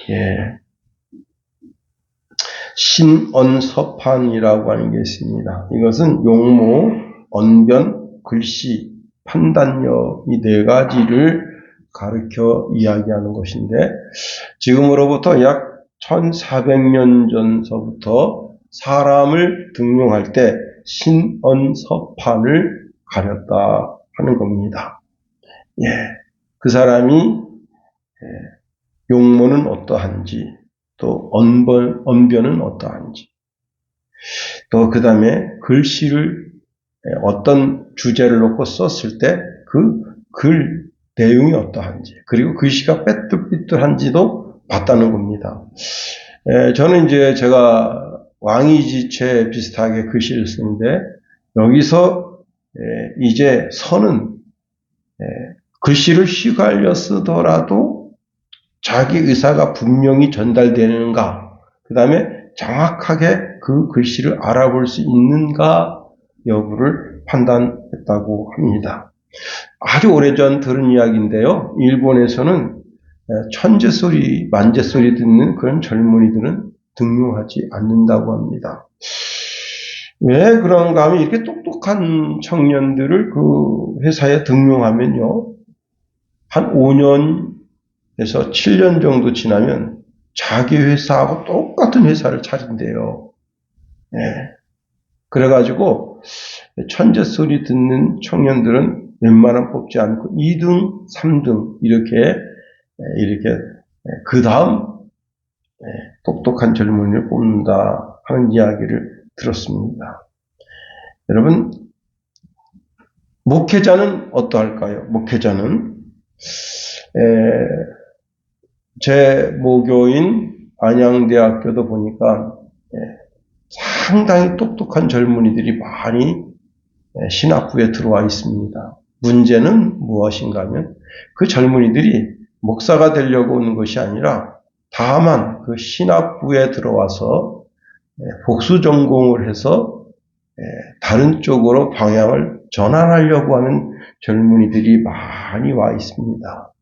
예. 신언서판이라고 하는 게 있습니다. 이것은 용모, 언변, 글씨, 판단력 이 네 가지를 가르쳐 이야기하는 것인데, 지금으로부터 약 1400년 전서부터 사람을 등용할 때 신언서판을 가렸다 하는 겁니다. 예, 그 사람이 용모는 어떠한지, 또 언변은 어떠한지, 또 그 다음에 글씨를 어떤 주제를 놓고 썼을 때 그 글 내용이 어떠한지, 그리고 글씨가 삐뚤삐뚤한지도 봤다는 겁니다. 저는 이제 제가 왕이지체 비슷하게 글씨를 쓰는데, 여기서 이제 선은 글씨를 휘갈려 쓰더라도 자기 의사가 분명히 전달되는가, 그 다음에 정확하게 그 글씨를 알아볼 수 있는가 여부를 판단했다고 합니다. 아주 오래전 들은 이야기인데요. 일본에서는 천재소리, 만재소리 듣는 그런 젊은이들은 등용하지 않는다고 합니다. 왜 그런가 하면 이렇게 똑똑한 청년들을 그 회사에 등용하면요, 한 5년에서 7년 정도 지나면 자기 회사하고 똑같은 회사를 차린대요. 예. 그래가지고 천재소리 듣는 청년들은 웬만하면 뽑지 않고 2등, 3등 이렇게 그 다음 똑똑한 젊은이를 뽑는다 하는 이야기를 들었습니다. 여러분, 목회자는 어떠할까요? 목회자는 제 모교인 안양대학교도 보니까 상당히 똑똑한 젊은이들이 많이 신학부에 들어와 있습니다. 문제는 무엇인가 하면 그 젊은이들이 목사가 되려고 오는 것이 아니라 다만 그 신학부에 들어와서 복수 전공을 해서 다른 쪽으로 방향을 전환하려고 하는 젊은이들이 많이 와 있습니다.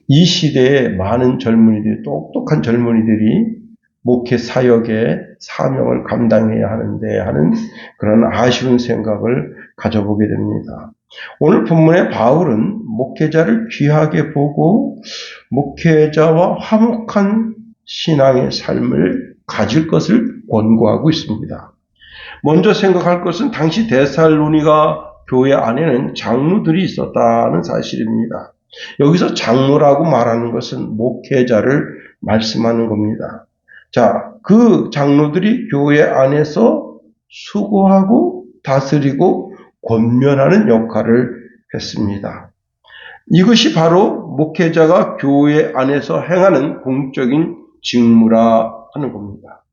이 시대에 많은 젊은이들이, 똑똑한 젊은이들이 목회 사역의 사명을 감당해야 하는데 하는 그런 아쉬운 생각을 가져보게 됩니다. 오늘 본문의 바울은 목회자를 귀하게 보고 목회자와 화목한 신앙의 삶을 가질 것을 권고하고 있습니다. 먼저 생각할 것은 당시 데살로니가 교회 안에는 장로들이 있었다는 사실입니다. 여기서 장로라고 말하는 것은 목회자를 말씀하는 겁니다. 자, 그 장로들이 교회 안에서 수고하고 다스리고 권면하는 역할을 했습니다. 이것이 바로 목회자가 교회 안에서 행하는 공적인 직무라 하는 겁니다.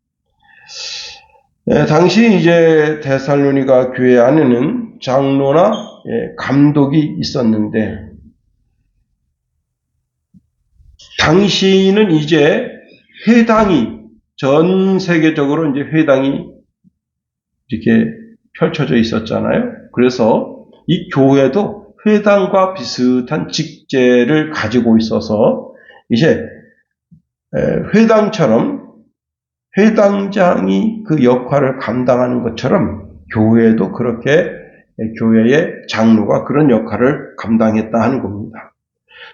당시 이제 데살로니가 교회 안에는 장로나 감독이 있었는데, 당시는 이제 회당이 전 세계적으로 이제 회당이 이렇게 펼쳐져 있었잖아요. 그래서 이 교회도 회당과 비슷한 직제를 가지고 있어서 이제 회당처럼 회당장이 그 역할을 감당하는 것처럼 교회도 그렇게 교회의 장로가 그런 역할을 감당했다 하는 겁니다.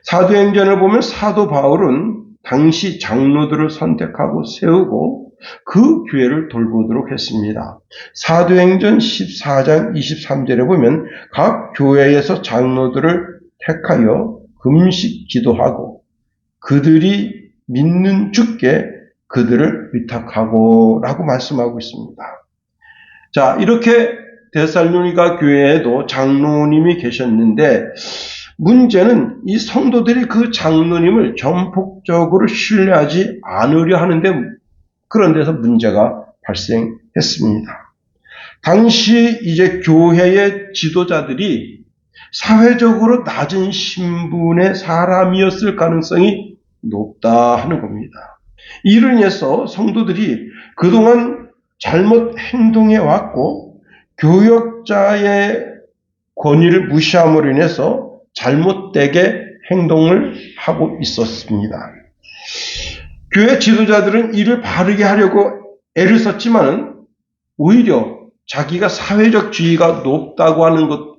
사도행전을 보면 사도 바울은 당시 장로들을 선택하고 세우고 그 교회를 돌보도록 했습니다. 사도행전 14장 23절에 보면 각 교회에서 장로들을 택하여 금식 기도하고 그들이 믿는 주께 그들을 위탁하고 라고 말씀하고 있습니다. 자, 이렇게 데살로니가 교회에도 장로님이 계셨는데, 문제는 이 성도들이 그 장로님을 전폭적으로 신뢰하지 않으려 하는데, 그런 데서 문제가 발생했습니다. 당시 이제 교회의 지도자들이 사회적으로 낮은 신분의 사람이었을 가능성이 높다 하는 겁니다. 이를 인해서 성도들이 그동안 잘못 행동해 왔고 교역자의 권위를 무시함으로 인해서 잘못되게 행동을 하고 있었습니다. 교회 지도자들은 이를 바르게 하려고 애를 썼지만은 오히려 자기가 사회적 지위가 높다고 하는 것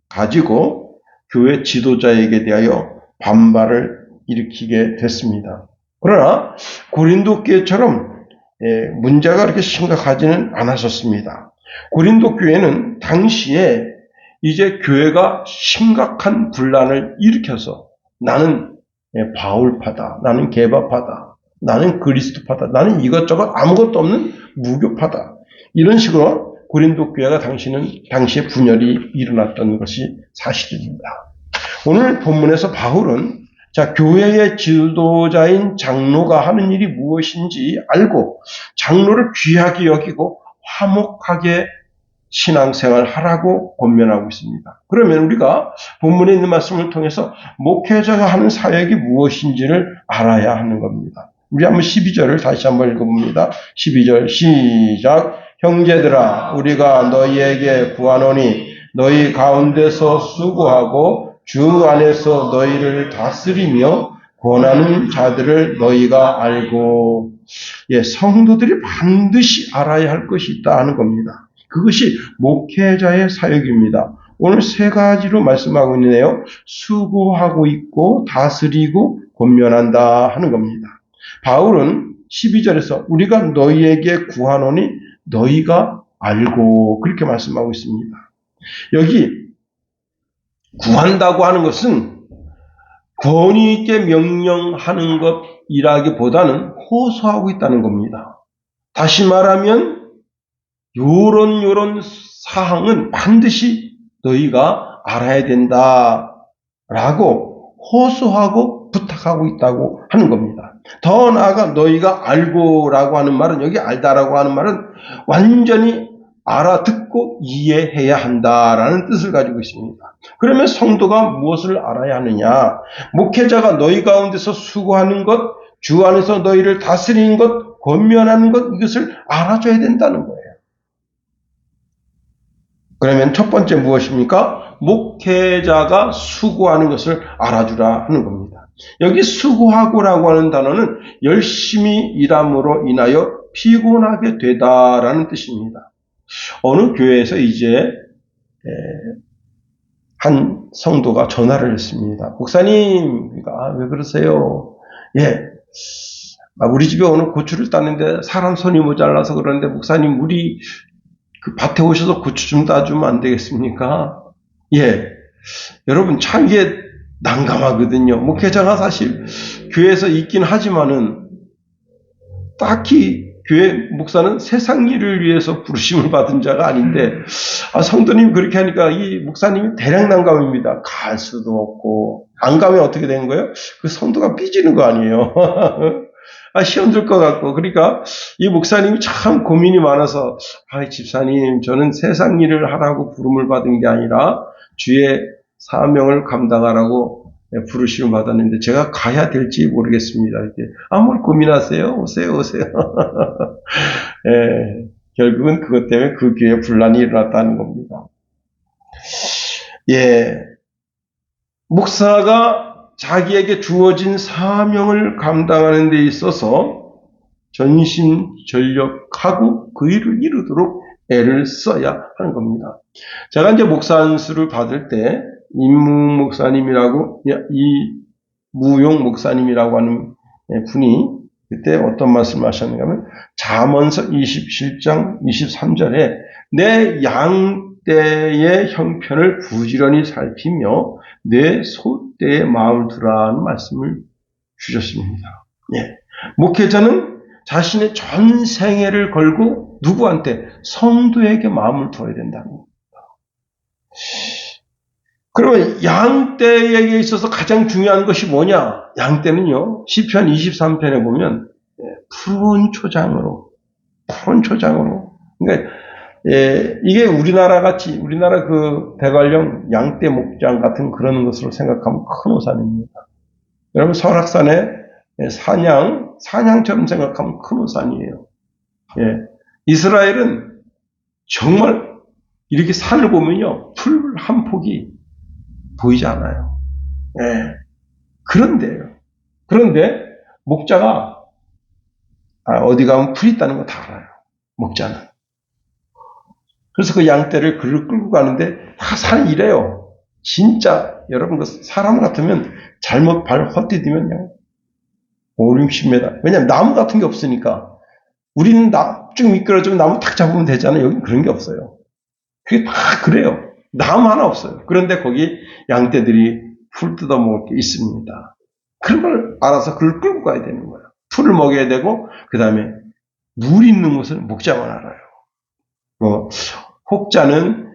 가지고 교회 지도자에게 대하여 반발을 일으키게 됐습니다. 그러나 고린도 교회처럼 문제가 그렇게 심각하지는 않았었습니다. 고린도 교회는 당시에 이제 교회가 심각한 분란을 일으켜서 나는 바울파다, 나는 게바파다, 나는 그리스도파다, 나는 이것저것 아무것도 없는 무교파다, 이런 식으로 고린도 교회가 당시에 분열이 일어났던 것이 사실입니다. 오늘 본문에서 바울은 교회의 지도자인 장로가 하는 일이 무엇인지 알고 장로를 귀하게 여기고 화목하게 신앙생활 하라고 권면하고 있습니다. 그러면 우리가 본문에 있는 말씀을 통해서 목회자가 하는 사역이 무엇인지를 알아야 하는 겁니다. 우리 한번 12절을 다시 한번 읽어봅니다. 12절 시작. 형제들아, 우리가 너희에게 구하노니 너희 가운데서 수고하고 주 안에서 너희를 다스리며 권하는 자들을 너희가 알고, 성도들이 반드시 알아야 할 것이 있다 하는 겁니다. 그것이 목회자의 사역입니다. 오늘 세 가지로 말씀하고 있네요. 수고하고 있고 다스리고 권면한다 하는 겁니다. 바울은 12절에서 우리가 너희에게 구하노니 너희가 알고, 그렇게 말씀하고 있습니다. 여기 구한다고 하는 것은 권위 있게 명령하는 것이라기보다는 호소하고 있다는 겁니다. 다시 말하면 요런 사항은 반드시 너희가 알아야 된다라고 호소하고 부탁하고 있다고 하는 겁니다. 더 나아가 너희가 알고라고 하는 말은, 여기 알다라고 하는 말은 완전히 알아듣고 이해해야 한다라는 뜻을 가지고 있습니다. 그러면 성도가 무엇을 알아야 하느냐? 목회자가 너희 가운데서 수고하는 것, 주 안에서 너희를 다스리는 것, 권면하는 것, 이것을 알아줘야 된다는 거예요. 그러면 첫 번째 무엇입니까? 목회자가 수고하는 것을 알아주라 하는 겁니다. 여기 수고하고라고 하는 단어는 열심히 일함으로 인하여 피곤하게 되다라는 뜻입니다. 어느 교회에서 이제 한 성도가 전화를 했습니다. 목사님, 왜 그러세요? 우리 집에 오늘 고추를 땄는데 사람 손이 모자라서 그러는데 목사님, 우리 그 밭에 오셔서 고추 좀 따주면 안 되겠습니까? 여러분, 참 이게 난감하거든요. 목회자가 사실 교회에서 있긴 하지만은 딱히 교회 목사는 세상 일을 위해서 부르심을 받은 자가 아닌데, 성도님 그렇게 하니까 이 목사님이 대략 난감입니다. 갈 수도 없고, 안 가면 어떻게 되는 거예요? 그 성도가 삐지는 거 아니에요. 시험 들 것 같고. 그러니까 이 목사님이 참 고민이 많아서, 집사님, 저는 세상 일을 하라고 부름을 받은 게 아니라 주의 사명을 감당하라고 부르심을 받았는데 제가 가야 될지 모르겠습니다. 뭘 고민하세요? 오세요. 결국은 그것 때문에 그 교회에 분란이 일어났다는 겁니다. 목사가 자기에게 주어진 사명을 감당하는 데 있어서 전심전력하고 그 일을 이루도록 애를 써야 하는 겁니다. 제가 이제 목사 안수를 받을 때 임무 목사님이라고, 이 무용 목사님이라고 하는 분이 그때 어떤 말씀을 하셨는가 하면, 잠언서 27장 23절에 내 양떼의 형편을 부지런히 살피며 내 소떼의 마음을 두라는 말씀을 주셨습니다. 목회자는 자신의 전 생애를 걸고 누구한테? 성도에게 마음을 두어야 된다는 겁니다. 그러면 양떼에게 있어서 가장 중요한 것이 뭐냐? 양떼는요, 시편 23편에 보면 푸른 초장으로, 그러니까 이게 우리나라 그 대관령 양떼 목장 같은 그런 것으로 생각하면 큰 우산입니다. 여러분, 설악산의 사냥처럼 생각하면 큰 우산이에요. 이스라엘은 정말 이렇게 산을 보면요, 풀 한 폭이 보이지 않아요. 그런데 목자가 어디 가면 풀이 있다는 거 다 알아요. 목자는. 그래서 그 양떼를 끌고 가는데 다 산이 이래요. 진짜 여러분 그 사람 같으면 잘못 발 헛디디면 그냥 5, 60m. 왜냐면 나무 같은 게 없으니까. 우리는 쭉 미끄러지면 나무 탁 잡으면 되잖아요. 여긴 그런 게 없어요. 그게 다 그래요. 나무 하나 없어요. 그런데 거기 양떼들이 풀 뜯어먹을 게 있습니다. 그런 걸 알아서 그걸 끌고 가야 되는 거예요. 풀을 먹여야 되고 그 다음에 물 있는 곳을 목자만 알아요. 혹자는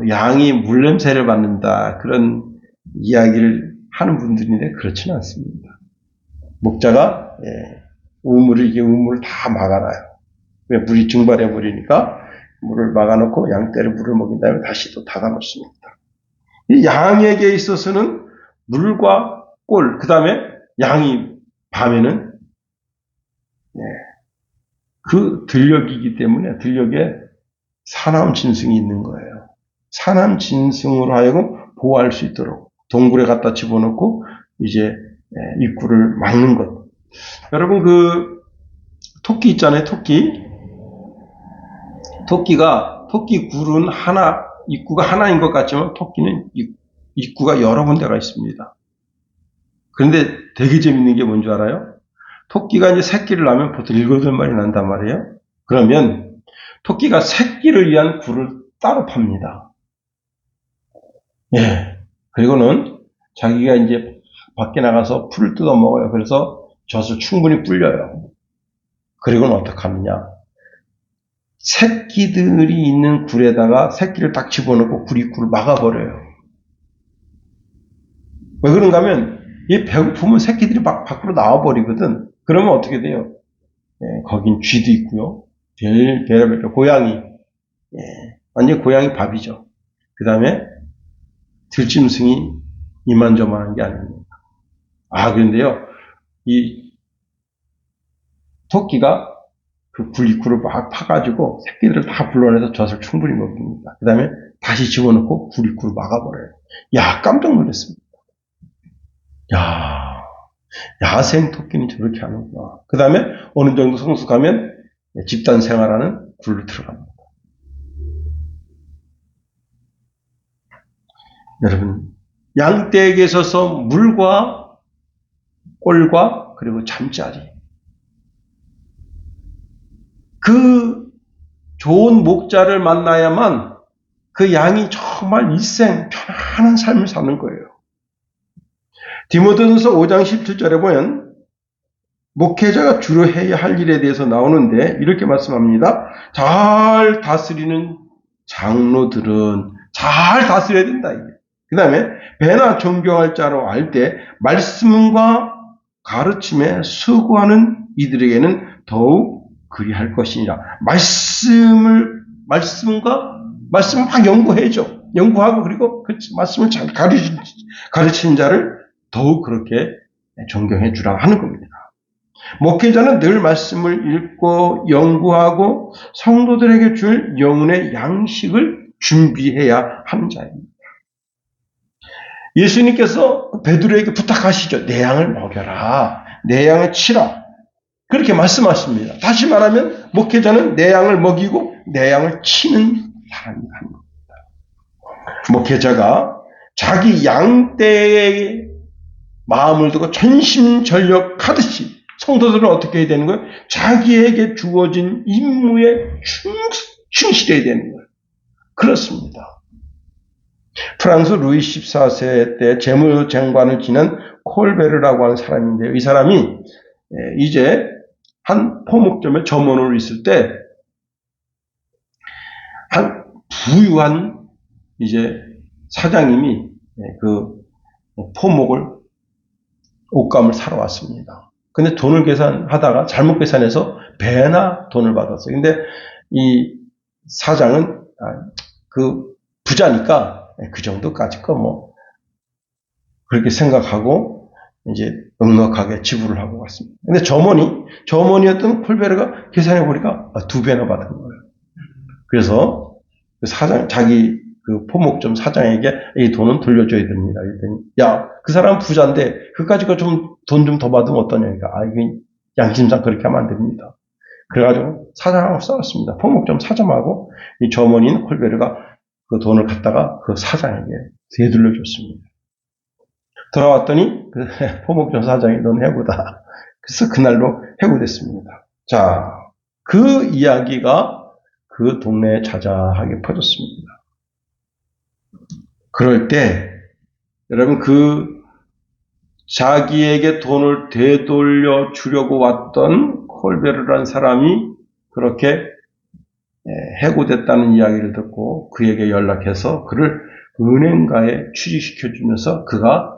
양이 물 냄새를 맡는다 그런 이야기를 하는 분들인데 그렇지는 않습니다. 목자가 우물을 다 막아놔요. 왜 물이 증발해 버리니까 물을 막아놓고 양떼를 물을 먹인 다음에 다시 또 닫아놓습니다. 이 양에게 있어서는 물과 꼴, 그 다음에 양이 밤에는 그 들녘이기 때문에 들녘에 사나운 짐승이 있는 거예요. 사나운 짐승으로 하여금 보호할 수 있도록 동굴에 갖다 집어넣고 이제 입구를 막는 것. 여러분 그 토끼 있잖아요. 토끼 굴은 하나, 입구가 하나인 것 같지만 토끼는 입구가 여러 군데가 있습니다. 그런데 되게 재밌는 게 뭔지 알아요? 토끼가 이제 새끼를 낳으면 보통 7마리 난단 말이에요. 그러면 토끼가 새끼를 위한 굴을 따로 팝니다. 그리고는 자기가 이제 밖에 나가서 풀을 뜯어 먹어요. 그래서 젖을 충분히 불려요. 그리고는 어떻게 하느냐? 새끼들이 있는 굴에다가 새끼를 딱 집어넣고 굴 입구를 막아버려요. 왜 그런가 하면 얘 배고프면 새끼들이 막 밖으로 나와버리거든. 그러면 어떻게 돼요? 거긴 쥐도 있고요. 별의별 고양이. 완전 고양이 밥이죠. 그 다음에 들짐승이 이만저만한 게 아닙니다. 그런데요. 이 토끼가 그 굴 입구를 막 파가지고 새끼들을 다 불러내서 젖을 충분히 먹입니다. 그 다음에 다시 집어넣고 굴 입구를 막아버려요. 깜짝 놀랐습니다. 야생 토끼는 저렇게 하는구나. 그 다음에 어느 정도 성숙하면 집단 생활하는 굴로 들어갑니다. 여러분, 양떼에게 있어서 물과 꼴과 그리고 잠자리. 그 좋은 목자를 만나야만 그 양이 정말 일생 편안한 삶을 사는 거예요. 디모데전서 5장 17절에 보면 목회자가 주로 해야 할 일에 대해서 나오는데 이렇게 말씀합니다. 잘 다스리는 장로들은 잘 다스려야 된다. 그 다음에 배나 존경할 자로 알 때 말씀과 가르침에 수고하는 이들에게는 더욱 그리할 것이니라. 말씀을 막 연구해줘. 연구하고 그리고 그 말씀을 잘 가르치는 자를 더욱 그렇게 존경해 주라 하는 겁니다. 목회자는 늘 말씀을 읽고 연구하고 성도들에게 줄 영혼의 양식을 준비해야 하는 자입니다. 예수님께서 베드로에게 부탁하시죠. 내 양을 먹여라. 내 양을 치라. 그렇게 말씀하십니다. 다시 말하면 목회자는 내 양을 먹이고 내 양을 치는 사람이 하는 겁니다. 목회자가 자기 양떼의 마음을 두고 전심전력하듯이 성도들은 어떻게 해야 되는 거예요? 자기에게 주어진 임무에 충실해야 되는 거예요. 그렇습니다. 프랑스 루이 14세 때 재무장관을 지낸 콜베르라고 하는 사람인데요. 이 사람이 이제 한 포목점에 점원으로 있을 때 한 부유한 이제 사장님이 그 포목을 옷감을 사러 왔습니다. 근데 돈을 계산하다가 잘못 계산해서 배나 돈을 받았어요. 근데 이 사장은 그 부자니까 그 정도까지 거 그렇게 생각하고 이제 넉넉하게 지불을 하고 갔습니다. 근데 점원이었던 콜베르가 계산해 보니까 2배나 받은 거예요. 그래서 그 사장 자기 그 포목점 사장에게 이 돈은 돌려줘야 됩니다. 그랬더니, 야, 그 사람 부자인데, 그까짓 거 좀, 돈 좀 더 받으면 어떠냐. 그러니까, 이게 양심상 그렇게 하면 안 됩니다. 그래가지고 사장하고 싸웠습니다. 포목점 사장하고 이 점원인 콜베르가 그 돈을 갖다가 그 사장에게 되돌려 줬습니다. 돌아왔더니 그 포목점 사장이 넌 해고다. 그래서 그날로 해고됐습니다. 자, 그 이야기가 그 동네에 자자하게 퍼졌습니다. 그럴 때 여러분 그 자기에게 돈을 되돌려 주려고 왔던 콜베르라는 사람이 그렇게 해고됐다는 이야기를 듣고 그에게 연락해서 그를 은행가에 취직시켜주면서 그가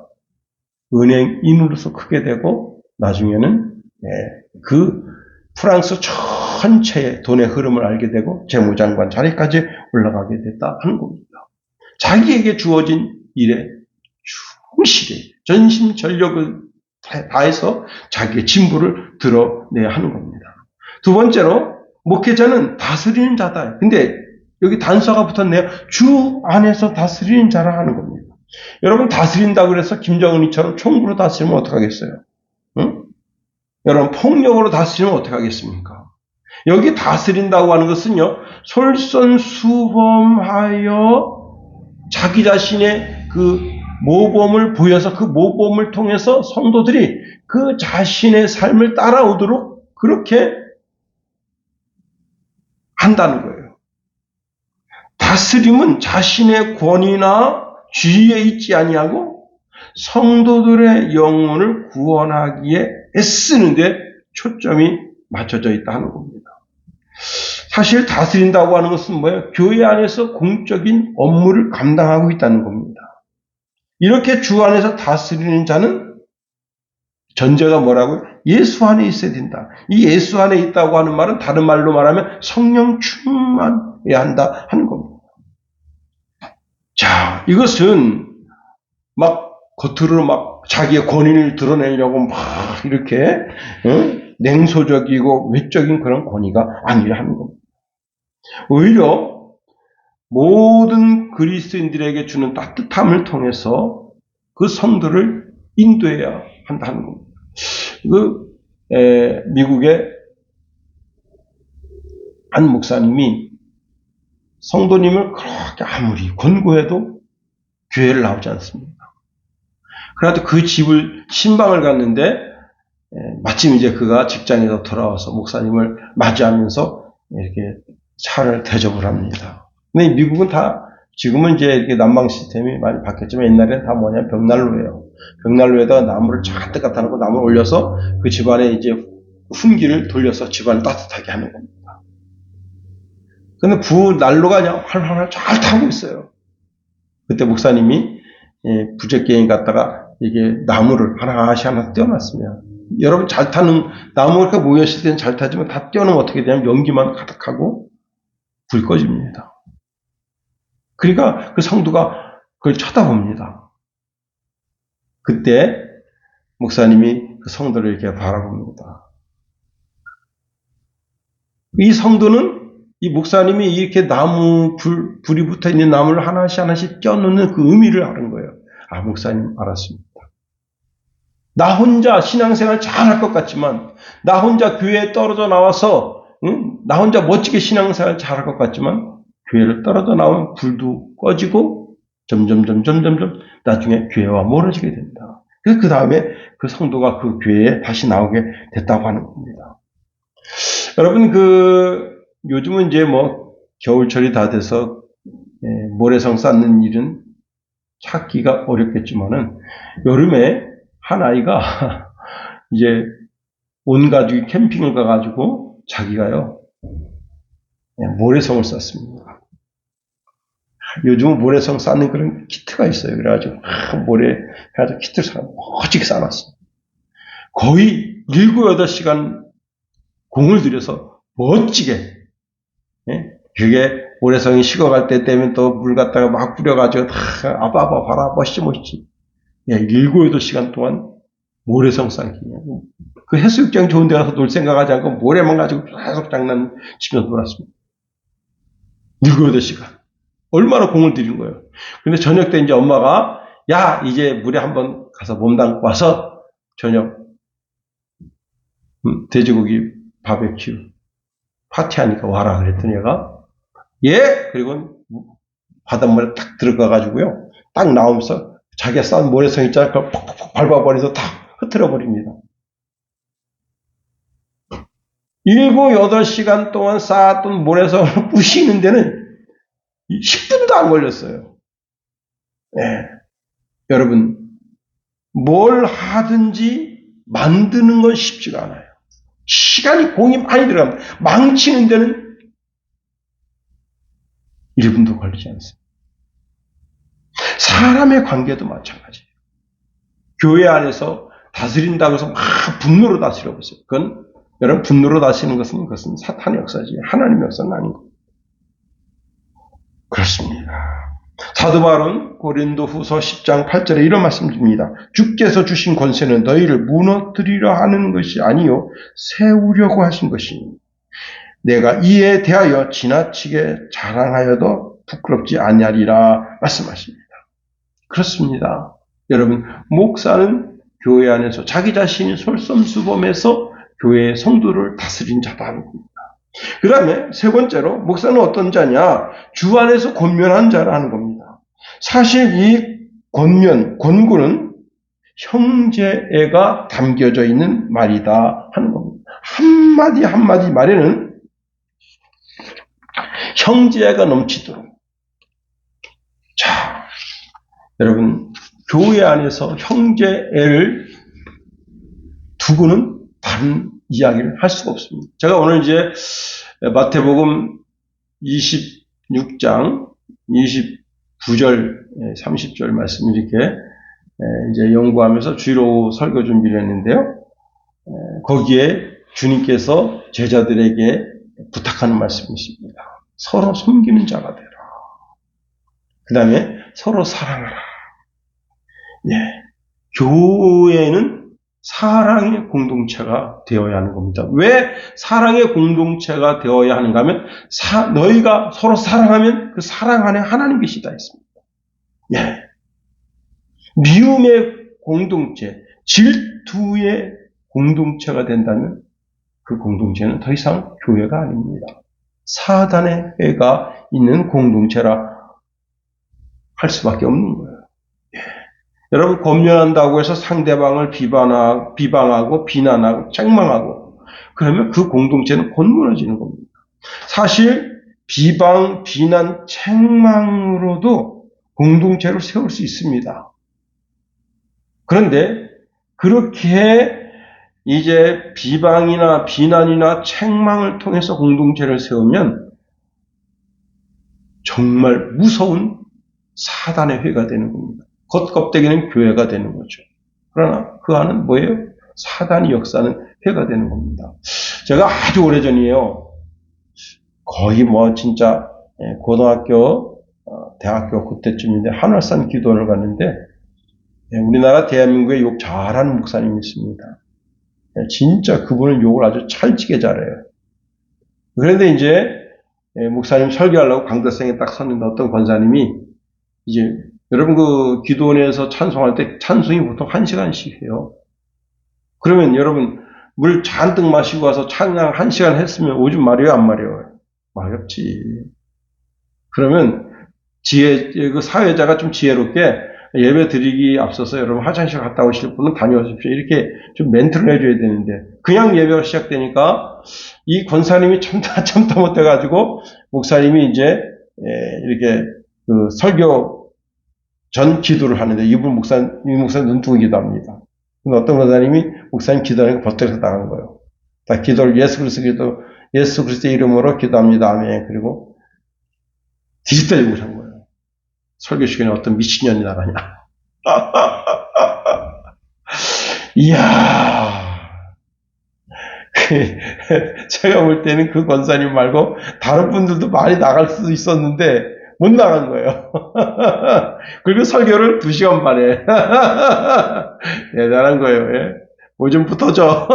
은행인으로서 크게 되고 나중에는 그 프랑스 전체의 돈의 흐름을 알게 되고 재무장관 자리까지 올라가게 됐다 하는 겁니다. 자기에게 주어진 일에 충실히 전심전력을 다해서 자기의 진부를 드러내야 하는 겁니다. 두 번째로 목회자는 다스리는 자다. 근데 여기 단서가 붙었네요. 주 안에서 다스리는 자라 하는 겁니다. 여러분 다스린다고 그래서 김정은이처럼 총구로 다스리면 어떡하겠어요? 응? 여러분 폭력으로 다스리면 어떡하겠습니까? 여기 다스린다고 하는 것은요. 솔선수범하여 자기 자신의 그 모범을 보여서 그 모범을 통해서 성도들이 그 자신의 삶을 따라오도록 그렇게 한다는 거예요. 다스림은 자신의 권위나 지위에 있지 아니하고 성도들의 영혼을 구원하기에 애쓰는데 초점이 맞춰져 있다 하는 겁니다. 사실 다스린다고 하는 것은 뭐예요? 교회 안에서 공적인 업무를 감당하고 있다는 겁니다. 이렇게 주 안에서 다스리는 자는 전제가 뭐라고요? 예수 안에 있어야 된다. 이 예수 안에 있다고 하는 말은 다른 말로 말하면 성령 충만해야 한다 하는 겁니다. 자, 이것은 막 겉으로 막 자기의 권위를 드러내려고 막 이렇게 냉소적이고 외적인 그런 권위가 아니라 하는 겁니다. 오히려 모든 그리스도인들에게 주는 따뜻함을 통해서 그 성도를 인도해야 한다는 겁니다. 미국의 한 목사님이 성도님을 그렇게 아무리 권고해도 교회를 나오지 않습니다. 그래도 그 집을 신방을 갔는데 마침 이제 그가 직장에서 돌아와서 목사님을 맞이하면서 이렇게 차를 대접을 합니다. 근데 미국은 다 지금은 이제 이렇게 난방 시스템이 많이 바뀌었지만 옛날에는 다 뭐냐 벽난로예요. 벽난로에다가 나무를 잔뜩 갖다 놓고 나무를 올려서 그 집안에 이제 훈기를 돌려서 집안을 따뜻하게 하는 겁니다. 근데 난로가 그냥 활활활 잘 타고 있어요. 그때 목사님이 부적개인 갖다가 이게 나무를 하나씩 떼어놨으면 여러분 잘 타는 나무가 모였을 때는 잘 타지만 다 떼어놓으면 어떻게 되냐면 연기만 가득하고 불 꺼집니다. 그러니까 그 성도가 그걸 쳐다봅니다. 그때 목사님이 그 성도를 이렇게 바라봅니다. 이 성도는 이 목사님이 이렇게 불이 붙어 있는 나무를 하나씩 떼어놓는 그 의미를 아는 거예요. 목사님 알았습니다. 나 혼자 신앙생활 잘할 것 같지만, 나 혼자 교회에 떨어져 나와서, 나 혼자 멋지게 신앙생활 잘할 것 같지만, 교회를 떨어져 나오면 불도 꺼지고, 점점 나중에 교회와 멀어지게 된다. 그래서 그 다음에 그 성도가 그 교회에 다시 나오게 됐다고 하는 겁니다. 여러분, 요즘은 이제 겨울철이 다 돼서, 모래성 쌓는 일은 찾기가 어렵겠지만은, 여름에 한 아이가 이제 온 가족이 캠핑을 가가지고 자기가요, 모래성을 쌓습니다. 요즘은 모래성 쌓는 그런 키트가 있어요. 그래가지고, 해가지고 키트를 멋지게 쌓아놨어요. 거의 7, 8시간 공을 들여서 멋지게, 그게 모래성이 식어갈 때 되면 또 물 갖다가 막 뿌려가지고 아빠 봐라 멋있지 7, 8시간 동안 모래성 쌓기. 그 해수욕장 좋은 데 가서 놀 생각하지 않고 모래만 가지고 계속 장난치면서 놀았습니다. 7, 8시간. 얼마나 공을 들인 거예요. 근데 저녁 때 이제 엄마가, 야, 이제 물에 한번 가서 몸 담고 와서 저녁, 돼지고기 바베큐 파티하니까 와라. 그랬더니 얘가, 예? 그리고 바닷물에 딱 들어가가지고요. 딱 나오면서 자기가 쌓은 모래성 있잖아요. 그걸 팍팍팍 밟아버려서 다 흐트러 버립니다. 7, 8시간 동안 쌓았던 모래성을 부시는 데는 10분도 안 걸렸어요. 네. 여러분, 뭘 하든지 만드는 건 쉽지가 않아요. 시간이 공이 많이 들어갑니다. 망치는 데는 1분도 걸리지 않습니다. 사람의 관계도 마찬가지예요. 교회 안에서 다스린다고 해서 막 분노로 다스려보세요. 그건 여러분 분노로 다스리는 그것은 사탄의 역사지 하나님의 역사는 아닌 겁니다. 그렇습니다. 사도 바울은 고린도 후서 10장 8절에 이런 말씀드립니다. 주께서 주신 권세는 너희를 무너뜨리려 하는 것이 아니요 세우려고 하신 것이니 내가 이에 대하여 지나치게 자랑하여도 부끄럽지 아니하리라 말씀하십니다. 그렇습니다. 여러분, 목사는 교회 안에서 자기 자신이 솔선수범해서 교회의 성도를 다스린 자다 하는 겁니다. 그 다음에 세 번째로 목사는 어떤 자냐? 주 안에서 권면한 자라는 겁니다. 사실 이 권고는 형제애가 담겨져 있는 말이다 하는 겁니다. 한마디 한마디 말에는 형제애가 넘치도록. 자, 여러분, 교회 안에서 형제애를 두고는 다른 이야기를 할 수가 없습니다. 제가 오늘 이제 마태복음 26장 29절 30절 말씀 이렇게 이제 연구하면서 주일오후 설교 준비를 했는데요. 거기에 주님께서 제자들에게 부탁하는 말씀이 있습니다. 서로 섬기는 자가 되라. 그 다음에 서로 사랑하라. 예, 교회는 사랑의 공동체가 되어야 하는 겁니다. 왜 사랑의 공동체가 되어야 하는가 하면 너희가 서로 사랑하면 그 사랑 안에 하나님 계시다 했습니다. 예. 미움의 공동체, 질투의 공동체가 된다면 그 공동체는 더 이상 교회가 아닙니다. 사단의 해가 있는 공동체라 할 수밖에 없는 거예요. 예. 여러분, 권면한다고 해서 상대방을 비방하고 비난하고 책망하고 그러면 그 공동체는 곤무너지는 겁니다. 사실 비방, 비난, 책망으로도 공동체를 세울 수 있습니다. 그런데 그렇게 이제 비방이나 비난이나 책망을 통해서 공동체를 세우면 정말 무서운 사단의 회가 되는 겁니다. 겉껍데기는 교회가 되는 거죠. 그러나 그 안은 뭐예요? 사단이 역사하는 회가 되는 겁니다. 제가 아주 오래전이에요. 거의 진짜 고등학교, 대학교 그때쯤인데 한월산 기도원을 갔는데 우리나라 대한민국에 욕 잘하는 목사님이 있습니다. 진짜 그분은 욕을 아주 찰지게 잘해요. 그런데 이제 목사님 설교하려고 강대상에 딱 섰는데 어떤 권사님이 이제 여러분 그 기도원에서 찬송할 때 찬송이 보통 1시간씩 해요. 그러면 여러분 물 잔뜩 마시고 와서 찬양 1시간 했으면 오줌 마려요 안 마려요? 마렵지. 그러면 그 사회자가 좀 지혜롭게 예배 드리기 앞서서 여러분 화장실 갔다 오실 분은 다녀오십시오. 이렇게 좀 멘트를 해줘야 되는데 그냥 예배가 시작되니까 이 권사님이 참다 못해가지고 목사님이 이제 이렇게 그 설교 전 기도를 하는데 이 목사님 눈뜨고 기도합니다. 근데 어떤 권사님이 목사님 기도하는 거 버텨서 나간 거예요. 다 기도를 예수 그리스도의 이름으로 기도합니다. 아멘. 그리고 뒤집다 욕을 한 거예요. 설교 시간에 어떤 미친년이 나가냐. 이야. 제가 볼 때는 그 권사님 말고 다른 분들도 많이 나갈 수도 있었는데 못 나간 거예요. 그리고 설교를 2시간 만에. 대단한 거예요. 예? 오줌 붙어져.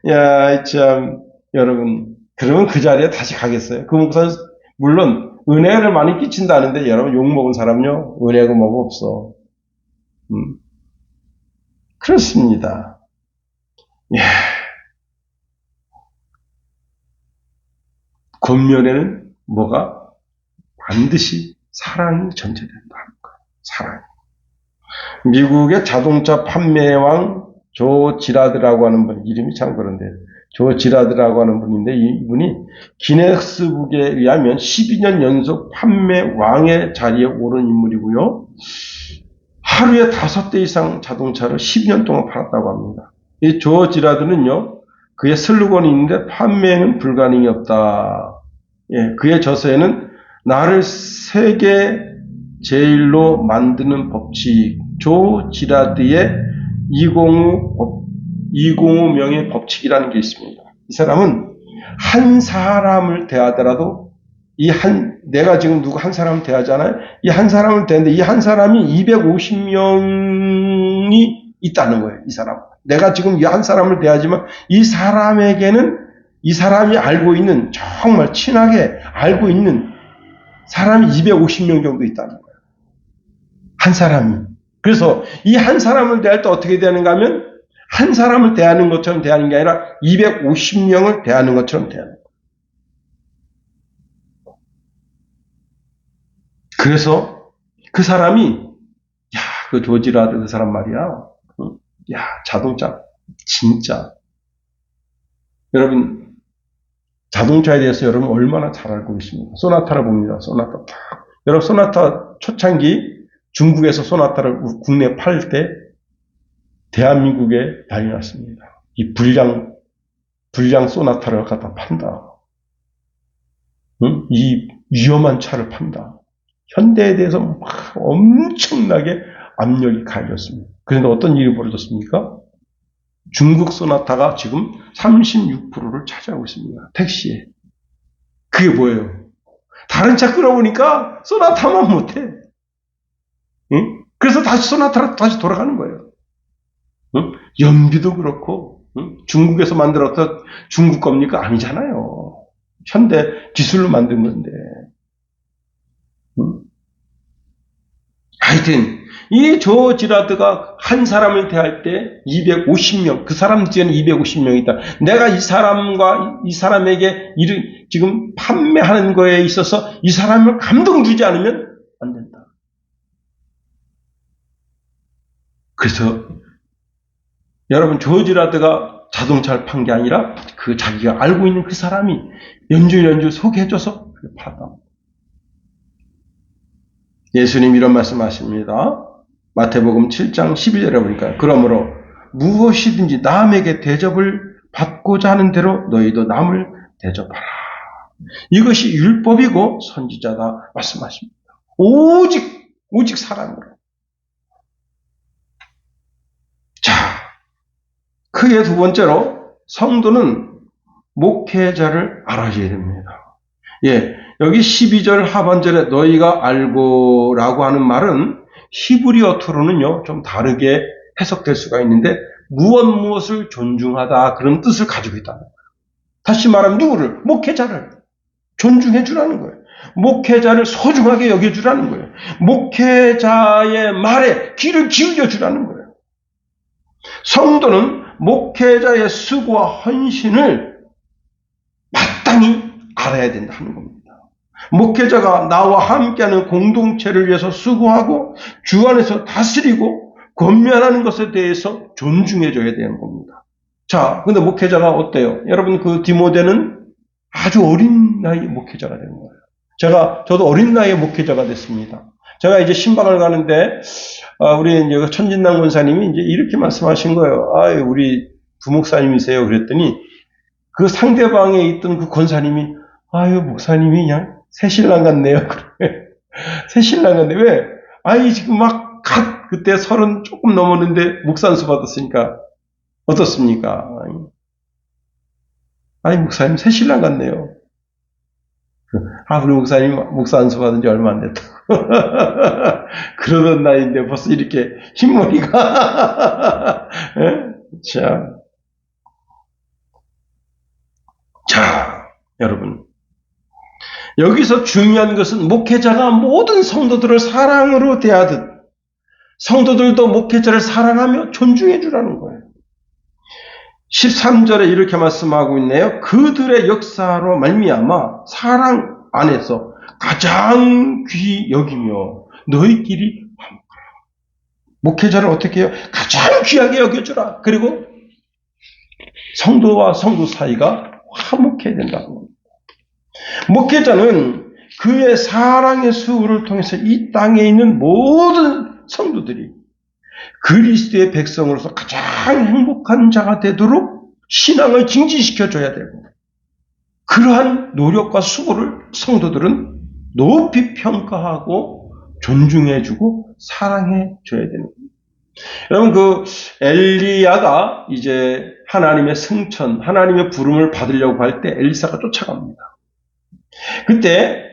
야, 참, 여러분. 그러면 그 자리에 다시 가겠어요. 그 목사는, 물론, 은혜를 많이 끼친다는데 여러분 욕먹은 사람요 은혜가 뭐가 없어. 그렇습니다. 예. 권면에는 뭐가 반드시 사랑이 전제된다는 거예요. 사랑. 미국의 자동차 판매왕 조 지라드라고 하는 분, 이름이 참 그런데 조 지라드라고 하는 분인데 이분이 기네스북에 의하면 12년 연속 판매왕의 자리에 오른 인물이고요. 하루에 5대 이상 자동차를 12년 동안 팔았다고 합니다. 이 조 지라드는요, 그의 슬로건이 있는데 판매는 불가능이 없다. 예, 그의 저서에는 나를 세계 제일로 만드는 법칙, 조 지라드의 205 명의 법칙이라는 게 있습니다. 이 사람은 한 사람을 대하더라도 내가 지금 누구 한 사람을 대하잖아요. 이 한 사람을 대하는데 이 한 사람이 250명이 있다는 거예요. 이 사람. 내가 지금 이 한 사람을 대하지만 이 사람에게는 이 사람이 알고 있는 정말 친하게 알고 있는 사람이 250명 정도 있다는 거예요. 한 사람이. 그래서 이 한 사람을 대할 때 어떻게 대하는가 하면 한 사람을 대하는 것처럼 대하는 게 아니라 250명을 대하는 것처럼 대하는 거예요. 그래서 그 사람이 그 조지라드 그 사람 말이야. 자동차 진짜 여러분 자동차에 대해서 여러분 얼마나 잘 알고 계십니까? 소나타를 봅니다. 소나타. 여러분 소나타 초창기 중국에서 소나타를 국내에 팔 때 대한민국에 난리 났습니다. 이 불량 소나타를 갖다 판다. 응? 이 위험한 차를 판다. 현대에 대해서 막 엄청나게 압력이 가해졌습니다. 그런데 어떤 일이 벌어졌습니까? 중국 소나타가 지금 36%를 차지하고 있습니다. 택시에. 그게 뭐예요? 다른 차 끌어보니까 소나타만 못해. 응? 그래서 다시 소나타로 다시 돌아가는 거예요. 응? 연비도 그렇고 중국에서 만들었던 중국 겁니까? 아니잖아요. 현대 기술로 만든 건데. 하여튼 이 조 지라드가 한 사람을 대할 때 250명, 그 사람 뒤에는 250명이 있다. 내가 이 사람과 이 사람에게 지금 판매하는 거에 있어서 이 사람을 감동 주지 않으면 안 된다. 그래서 여러분 조 지라드가 자동차를 판 게 아니라 그 자기가 알고 있는 그 사람이 연주 소개해줘서 팔았다. 예수님 이런 말씀하십니다. 마태복음 7장 11절에 보니까 그러므로 무엇이든지 남에게 대접을 받고자 하는 대로 너희도 남을 대접하라. 이것이 율법이고 선지자다 말씀하십니다. 오직 사랑으로. 자, 크게 두 번째로 성도는 목회자를 알아줘야 됩니다. 예, 여기 12절 하반절에 너희가 알고라고 하는 말은 히브리어투로는요 좀 다르게 해석될 수가 있는데 무엇을 존중하다 그런 뜻을 가지고 있다는 거예요. 다시 말하면 누구를? 목회자를 존중해 주라는 거예요. 목회자를 소중하게 여겨주라는 거예요. 목회자의 말에 귀를 기울여 주라는 거예요. 성도는 목회자의 수고와 헌신을 마땅히 알아야 된다 하는 겁니다. 목회자가 나와 함께하는 공동체를 위해서 수고하고 주 안에서 다스리고 권면하는 것에 대해서 존중해줘야 되는 겁니다. 자, 근데 목회자가 어때요? 여러분 그 디모데는 아주 어린 나이에 목회자가 된 거예요. 저도 어린 나이에 목회자가 됐습니다. 제가 이제 신방을 가는데 우리 이제 천진남 권사님이 이제 이렇게 말씀하신 거예요. 우리 부목사님이세요. 그랬더니 그 상대방에 있던 그 권사님이 목사님이 그냥 새신랑 같네요. 그래. 새신랑 같네. 왜? 지금 그때 30 조금 넘었는데 목사안수 받았으니까 어떻습니까? 목사님 새신랑 같네요. 우리 목사님 목사안수 받은 지 얼마 안 됐다. 그러던 나이인데 벌써 이렇게 흰머리가. 자, 여러분. 여기서 중요한 것은 목회자가 모든 성도들을 사랑으로 대하듯 성도들도 목회자를 사랑하며 존중해 주라는 거예요. 13절에 이렇게 말씀하고 있네요. 그들의 역사로 말미암아 사랑 안에서 가장 귀히 여기며 너희끼리 화목하라. 목회자를 어떻게 해요? 가장 귀하게 여겨주라. 그리고 성도와 성도 사이가 화목해야 된다고 합니다. 목회자는 그의 사랑의 수고를 통해서 이 땅에 있는 모든 성도들이 그리스도의 백성으로서 가장 행복한 자가 되도록 신앙을 증진시켜줘야 되고, 그러한 노력과 수고를 성도들은 높이 평가하고 존중해주고 사랑해줘야 되는 겁니다. 여러분, 그 엘리야가 이제 하나님의 승천, 하나님의 부름을 받으려고 할 때 엘리사가 쫓아갑니다. 그때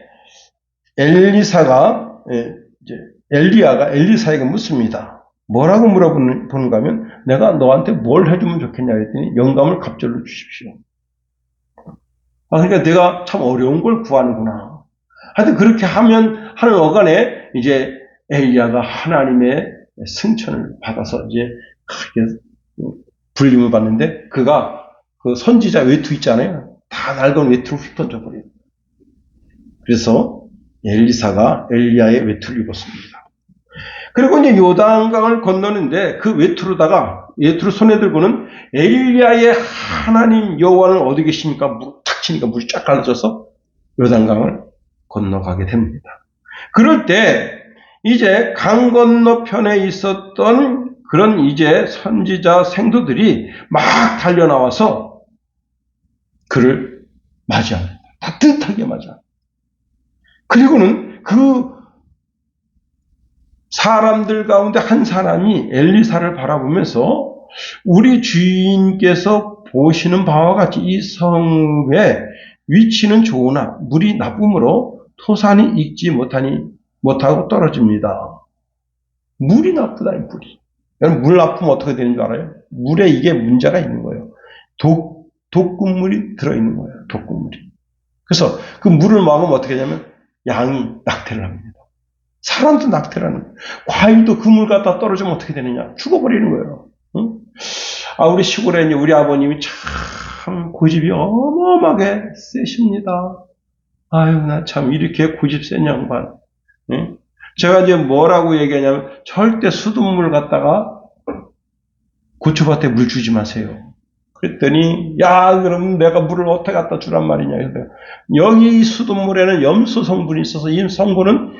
엘리사가 이제 엘리야가 엘리사에게 묻습니다. 뭐라고 물어보는가 하면 내가 너한테 뭘 해주면 좋겠냐 했더니 영감을 갑절로 주십시오. 그러니까 내가 참 어려운 걸 구하는구나. 하여튼 그렇게 하는 어간에 이제 엘리야가 하나님의 승천을 받아서 이제 크게 불림을 받는데 그가 그 선지자 외투 있잖아요. 다 낡은 외투를 휙 던져버려요. 그래서 엘리사가 엘리야의 외투를 입었습니다. 그리고 이제 요단강을 건너는데 그 외투를 손에 들고는 엘리야의 하나님 여호와는 어디 계십니까? 탁 치니까 물이 쫙 갈라져서 요단강을 건너가게 됩니다. 그럴 때 이제 강 건너편에 있었던 그런 이제 선지자 생도들이 막 달려나와서 그를 맞이합니다. 따뜻하게 맞아. 그리고는 그 사람들 가운데 한 사람이 엘리사를 바라보면서 우리 주인께서 보시는 바와 같이 이 성의 위치는 좋으나 물이 나쁨으로 토산이 익지 못하고 떨어집니다. 물이 나쁘다, 이 물이. 여러분, 물 나쁘면 어떻게 되는 줄 알아요? 물에 이게 문제가 있는 거예요. 독극물이 들어있는 거예요, 독극물이. 그래서 그 물을 먹으면 어떻게 되냐면 양이 낙태를 합니다. 사람도 낙태를 하는 거예요. 과일도 그 물 갖다 떨어지면 어떻게 되느냐? 죽어버리는 거예요. 응? 우리 시골에 이제 우리 아버님이 참 고집이 어마어마하게 세십니다. 아유, 나 참 이렇게 고집 센 양반. 응? 제가 이제 뭐라고 얘기하냐면 절대 수돗물 갖다가 고추밭에 물 주지 마세요. 그랬더니 그럼 내가 물을 어떻게 갖다 주란 말이냐. 여기 수돗물에는 염소 성분이 있어서 이 성분은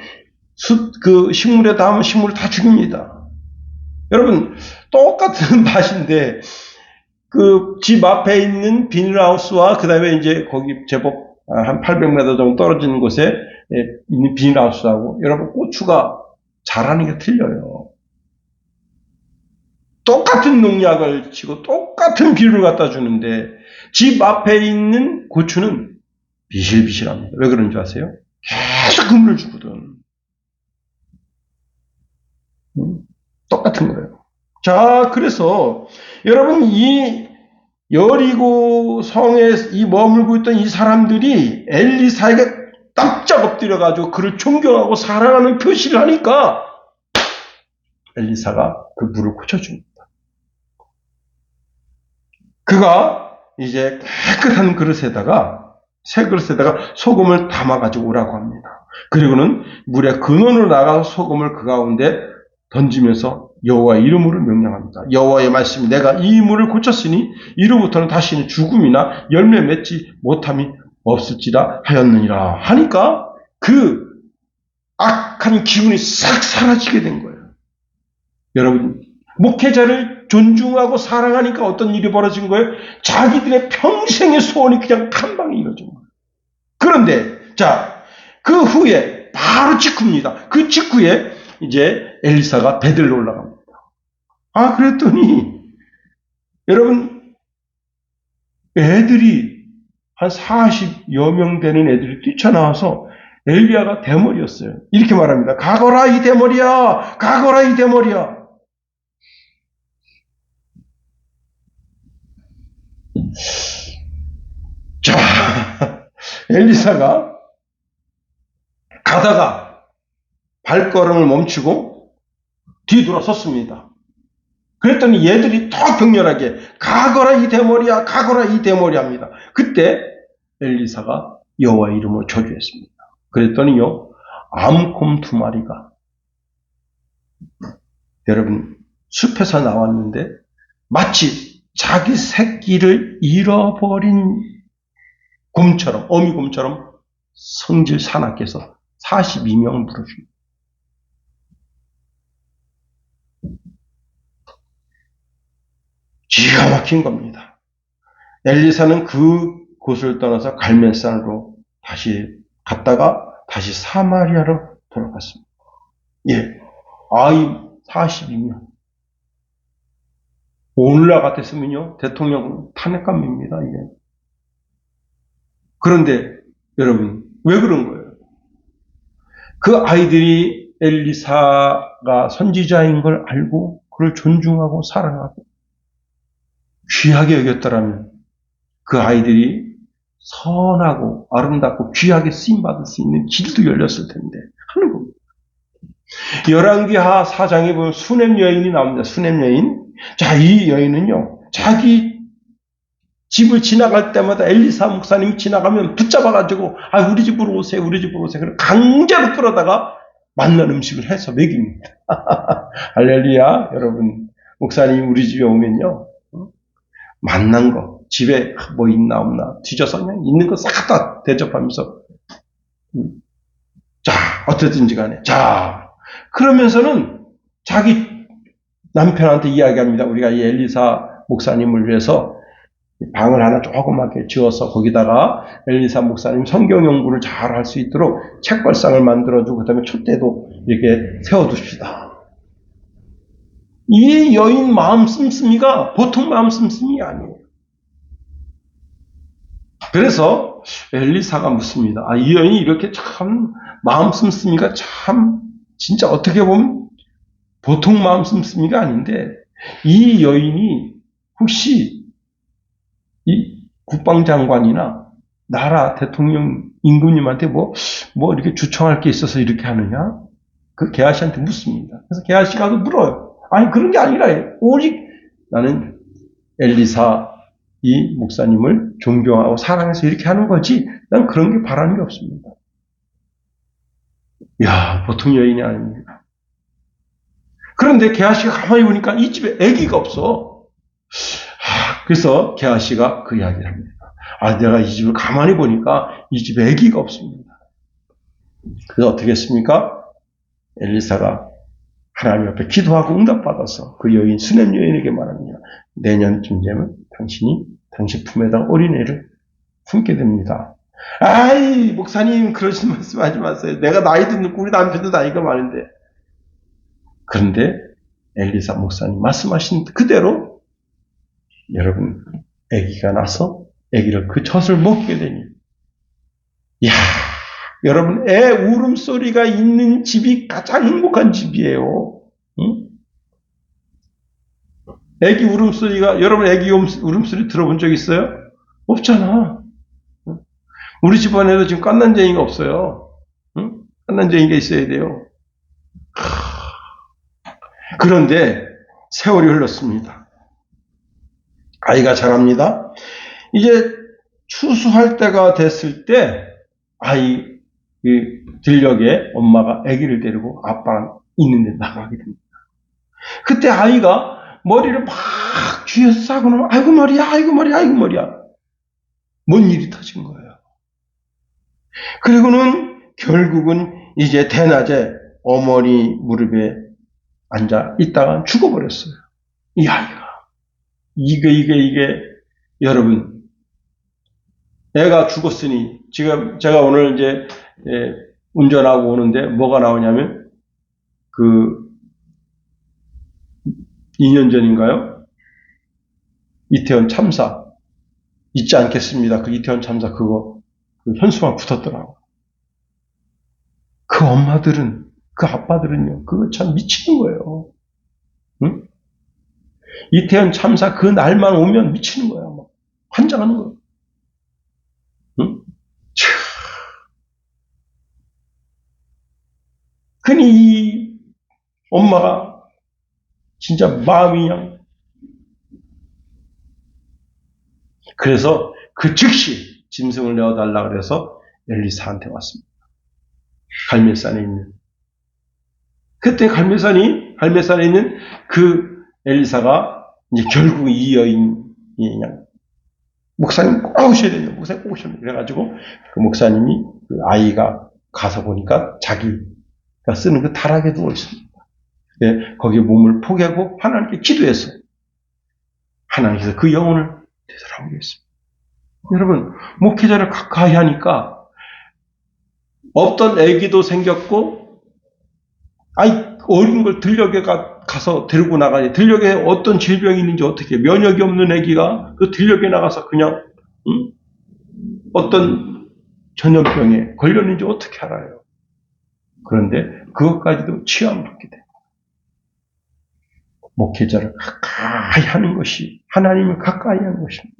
그 식물에 닿으면 식물을 다 죽입니다. 여러분, 똑같은 맛인데 그 집 앞에 있는 비닐하우스와 그 다음에 이제 거기 제법 한 800m 정도 떨어지는 곳에 있는 비닐하우스하고 여러분 고추가 자라는 게 틀려요. 똑같은 농약을 치고 똑같은 비료를 갖다 주는데 집 앞에 있는 고추는 비실비실합니다. 왜 그런 줄 아세요? 계속 그물을 주거든. 똑같은 거예요. 자, 그래서 여러분 이 여리고 성에 머물고 있던 이 사람들이 엘리사에게 깜짝 엎드려가지고 그를 존경하고 사랑하는 표시를 하니까 엘리사가 그 물을 고쳐줍니다. 그가 이제 깨끗한 그릇에다가 새 그릇에다가 소금을 담아가지고 오라고 합니다. 그리고는 물의 근원으로 나가서 소금을 그 가운데 던지면서 여호와의 이름으로 명령합니다. 여호와의 말씀이 내가 이 물을 고쳤으니 이로부터는 다시는 죽음이나 열매 맺지 못함이 없을지라 하였느니라 하니까 그 악한 기운이 싹 사라지게 된 거예요. 여러분, 목회자를 존중하고 사랑하니까 어떤 일이 벌어진 거예요? 자기들의 평생의 소원이 그냥 한 방에 이루어진 거예요. 그런데 그 후에 바로 직후입니다. 그 직후에 이제 엘리사가 베들로 올라갑니다. 그랬더니 여러분, 애들이 한 40여 명 되는 애들이 뛰쳐나와서 엘리야가 대머리였어요. 이렇게 말합니다. 가거라 이 대머리야! 가거라 이 대머리야! 자, 엘리사가 가다가 발걸음을 멈추고 뒤돌아섰습니다. 그랬더니 얘들이 더 격렬하게 가거라 이 대머리야, 가거라 이 대머리 합니다. 그때 엘리사가 여호와의 이름으로 저주했습니다. 그랬더니요, 암곰 2마리가 여러분 숲에서 나왔는데 마치 자기 새끼를 잃어버린 곰처럼, 어미곰처럼 성질 사납게서 42명을 물어줍니다. 기가 막힌 겁니다. 엘리사는 그곳을 떠나서 갈멜산으로 다시 갔다가 다시 사마리아로 돌아갔습니다. 예, 아이 42명. 오늘날 같았으면요, 대통령 탄핵감입니다, 이게. 그런데 여러분, 왜 그런 거예요? 그 아이들이 엘리사가 선지자인 걸 알고 그를 존중하고 사랑하고 귀하게 여겼더라면 그 아이들이 선하고 아름답고 귀하게 쓰임받을 수 있는 길도 열렸을 텐데 하는 겁니다. 열왕기하 4장에 보면 수넴 여인이 나옵니다. 수넴 여인. 자, 이 여인은요, 자기 집을 지나갈 때마다 엘리사 목사님이 지나가면 붙잡아가지고, 우리 집으로 오세요, 우리 집으로 오세요. 그래서 강제로 끌어다가 맛난 음식을 해서 먹입니다. 할렐루야, 여러분. 목사님이 우리 집에 오면요, 맛난 거, 집에 뭐 있나 없나 뒤져서 그냥 있는 거 싹 다 대접하면서, 자, 어쨌든지 간에, 자, 그러면서는 자기 남편한테 이야기합니다. 우리가 이 엘리사 목사님을 위해서 방을 하나 조그맣게 지어서 거기다가 엘리사 목사님 성경 연구를 잘 할 수 있도록 책벌상을 만들어주고 그다음에 촛대도 이렇게 세워둡시다. 이 여인 마음 씀씀이가 보통 마음 씀씀이 아니에요. 그래서 엘리사가 묻습니다. 이 여인이 이렇게 참 마음 씀씀이가 참 진짜 어떻게 보면 보통 마음 씀씀이가 아닌데 이 여인이 혹시 이 국방장관이나 나라 대통령 임금님한테 뭐 이렇게 주청할 게 있어서 이렇게 하느냐? 그 게하시한테 묻습니다. 그래서 게하시가 물어요. 아니, 그런 게 아니라 오직 나는 엘리사 이 목사님을 존경하고 사랑해서 이렇게 하는 거지 난 그런 게 바라는 게 없습니다. 이야, 보통 여인이 아닙니다. 그런데 게하시가 가만히 보니까 이 집에 아기가 없어. 그래서 게하시가 그 이야기를 합니다. 내가 이 집을 가만히 보니까 이 집에 아기가 없습니다. 그래서 어떻게 했습니까? 엘리사가 하나님 앞에 기도하고 응답받아서 그 여인, 수넴 여인에게 말합니다. 내년쯤 되면 당신이 당신 품에다가 어린애를 품게 됩니다. 아이, 목사님, 그러신 말씀 하지 마세요. 내가 나이도 늦고 우리 남편도 나이가 많은데. 그런데 엘리사 목사님 말씀하신 그대로 여러분, 아기가 나서 아기를 그 젖을 먹게 되니, 이야, 여러분, 애 울음소리가 있는 집이 가장 행복한 집이에요. 응? 애기 울음소리가, 여러분 애기 울음소리 들어본 적 있어요? 없잖아. 응? 우리 집안에도 지금 깐난쟁이가 없어요. 응? 깐난쟁이가 있어야 돼요. 그런데 세월이 흘렀습니다. 아이가 자랍니다. 이제 추수할 때가 됐을 때 아이 들녘에 엄마가 아기를 데리고 아빠랑 있는데 나가게 됩니다. 그때 아이가 머리를 막 쥐어서 싸고 나면 아이고 머리야, 아이고 머리야, 아이고 머리야. 뭔 일이 터진 거예요. 그리고는 결국은 이제 대낮에 어머니 무릎에 앉아 있다가 죽어버렸어요. 이 아이가. 이게 여러분, 애가 죽었으니 지금 제가 오늘 이제 운전하고 오는데 뭐가 나오냐면 그 2년 전인가요? 이태원 참사 잊지 않겠습니다. 그 이태원 참사 그거 그 현수막 붙었더라고. 그 엄마들은 그 아빠들은요 그거 참 미치는 거예요. 응? 이태원 참사 그 날만 오면 미치는 거야. 막 환장하는 거예요. 응? 그니 이 엄마가 진짜 마음이 그냥, 그래서 그 즉시 짐승을 내어달라 그래서 엘리사한테 왔습니다. 갈멜산에 있는. 그때 갈멜산에 있는 그 엘리사가 이제 결국 이 여인이 그냥 목사님 꼭 오셔야 돼요. 목사님 꼭 오셔야 돼요. 그래가지고 그 목사님이 그 아이가 가서 보니까 자기가 쓰는 그 다락에 누워 있습니다. 예, 거기에 몸을 포개고 하나님께 기도했어요. 하나님께서 그 영혼을 되살아오게 했습니다. 여러분, 목회자를 가까이 하니까 없던 아기도 생겼고, 어린 걸 들녘에 가서 데리고 나가니, 들녘에 어떤 질병이 있는지 어떻게, 면역이 없는 아기가 그 들녘에 나가서 그냥, 어떤 전염병에 걸렸는지 어떻게 알아요? 그런데 그것까지도 치유받게 돼요. 목회자를 가까이 하는 것이, 하나님을 가까이 하는 것입니다.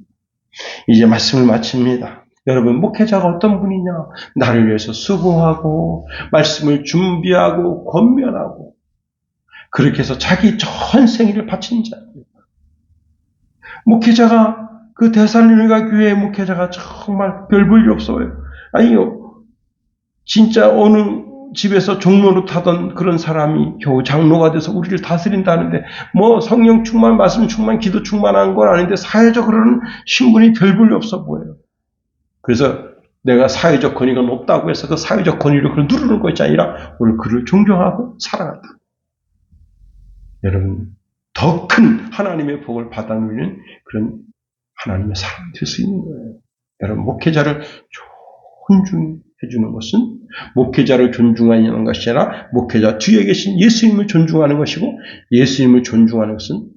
이제 말씀을 마칩니다. 여러분, 목회자가 어떤 분이냐? 나를 위해서 수고하고, 말씀을 준비하고, 권면하고, 그렇게 해서 자기 전생일을 바친 자입니다. 목회자가, 그 데살로니가 교회의 목회자가 정말 별 볼 일 없어요. 아니요. 진짜 어느 집에서 종로로 타던 그런 사람이 겨우 장로가 돼서 우리를 다스린다는데, 뭐 성령 충만, 말씀 충만, 기도 충만한 건 아닌데 사회적으로는 신분이 별 볼 일 없어 보여요. 그래서 내가 사회적 권위가 높다고 해서 그 사회적 권위를 그걸 누르는 것이 아니라 오늘 그를 존경하고 사랑한다. 여러분, 더 큰 하나님의 복을 받아 누리는 그런 하나님의 사람이 될 수 있는 거예요. 여러분, 목회자를 존중해 주는 것은 목회자를 존중하는 것이 아니라 목회자 뒤에 계신 예수님을 존중하는 것이고, 예수님을 존중하는 것은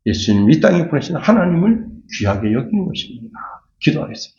예수님 이 땅에 보내신 하나님을 귀하게 여기는 것입니다. 기도하겠습니다.